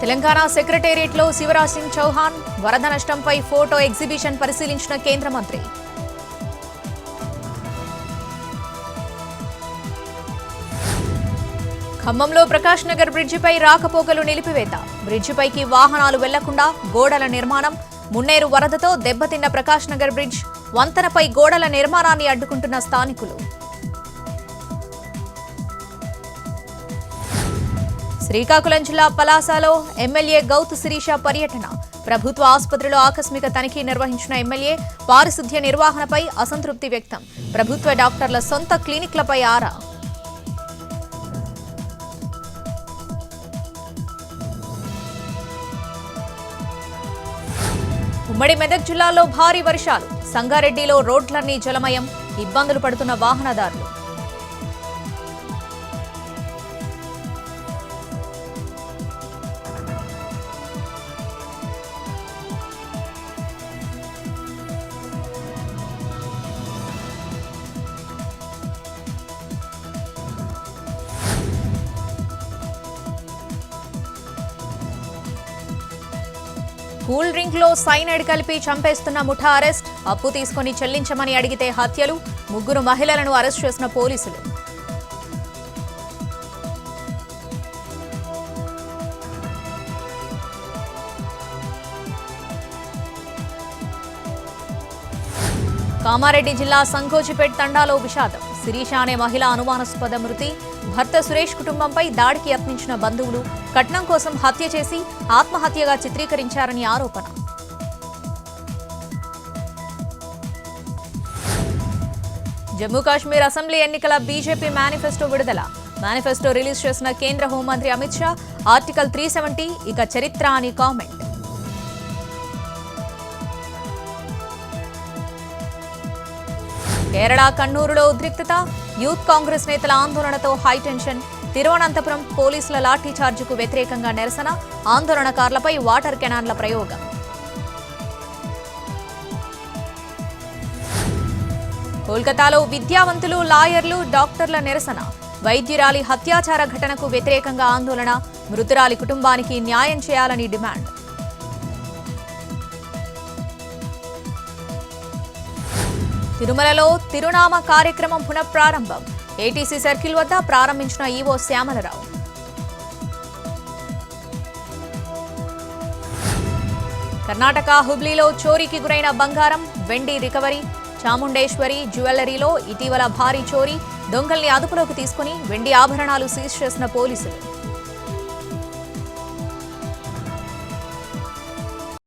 తెలంగాణ సెక్రటేరియట్లో శివరాజ్ సింగ్ చౌహాన్ వరద నష్టంపై photo exhibition పరిశీలించిన కేంద్ర మంత్రి. ఖమ్మంలో ప్రకాష్ నగర్ బ్రిడ్జిపై రాకపోకలు నిలిపివేత. బ్రిడ్జిపైకి వాహనాలు వెళ్లకుండా గోడల నిర్మాణం. మున్నేరు వరదతో దెబ్బతిన్న ప్రకాష్ నగర్ బ్రిడ్జ్ వంతెనపై గోడల నిర్మాణాన్ని అడ్డుకుంటున్న స్థానికులు. శ్రీకాకుళం జిల్లా పలాసలో ఎమ్మెల్యే గౌతు శిరీష పర్యటన. ప్రభుత్వ ఆసుపత్రిలో ఆకస్మిక తనిఖీ నిర్వహించిన ఎమ్మెల్యే పారిశుధ్య నిర్వహణపై అసంతృప్తి వ్యక్తం. ప్రభుత్వ డాక్టర్ల సొంత క్లినిక్లపై ఆరా. ఉమ్మడి మెదక్ జిల్లాలో భారీ వర్షాలు. సంగారెడ్డిలో రోడ్లన్నీ జలమయం. ఇబ్బందులు పడుతున్న వాహనదారులు. కూల్ డ్రింక్ లో సైనైడ్ కలిపి చంపేస్తున్న ముఠా అరెస్ట్. అప్పు తీసుకుని చెల్లించమని అడిగితే హత్యలు. 3 మహిళలను అరెస్ట్ చేసిన పోలీసులు. కామారెడ్డి జిల్లా సంకోజిపేట్ తండాలో విషాదం. శిరీష అనే మహిళ అనుమానాస్పద మృతి. భర్త సురేష్ కుటుంబంపై దాడికి యత్నించిన బంధువులు కట్నం కోసం హత్య చేసి ఆత్మహత్యగా చిత్రీకరించారని ఆరోపణ. జమ్మూ కాశ్మీర్ అసెంబ్లీ ఎన్నికల బీజేపీ మేనిఫెస్టో విడుదల. మేనిఫెస్టో రిలీజ్ చేసిన కేంద్ర హోంమంత్రి అమిత్ షా ఆర్టికల్ 370 ఇక చరిత్ర అని కామెంట్. కేరళ కన్నూరులో ఉద్రిక్తత. యూత్ కాంగ్రెస్ నేతల ఆందోళనతో హైటెన్షన్. తిరువనంతపురం పోలీసుల లాఠీ చార్జీకు వ్యతిరేకంగా నిరసన. ఆందోళనకారులపై వాటర్ కెనాన్ల ప్రయోగం. కోల్కతాలో విద్యావంతులు, లాయర్లు, డాక్టర్ల నిరసన. వైద్యురాలి హత్యాచార ఘటనకు వ్యతిరేకంగా ఆందోళన. మృతురాలి కుటుంబానికి న్యాయం చేయాలని డిమాండ్. తిరుమలలో తిరునామ కార్యక్రమం పునఃప్రారంభం. ఏటీసీ సర్కిల్ వద్ద ప్రారంభించిన ఈవో శ్యామలరావు. కర్ణాటక హుబ్లీలో చోరీకి గురైన బంగారం, వెండి రికవరీ. చాముండేశ్వరి జ్యువెలరీలో ఇటీవల భారీ చోరీ. దొంగల్ని అదుపులోకి తీసుకుని వెండి ఆభరణాలు సీజ్ చేసిన పోలీసులు.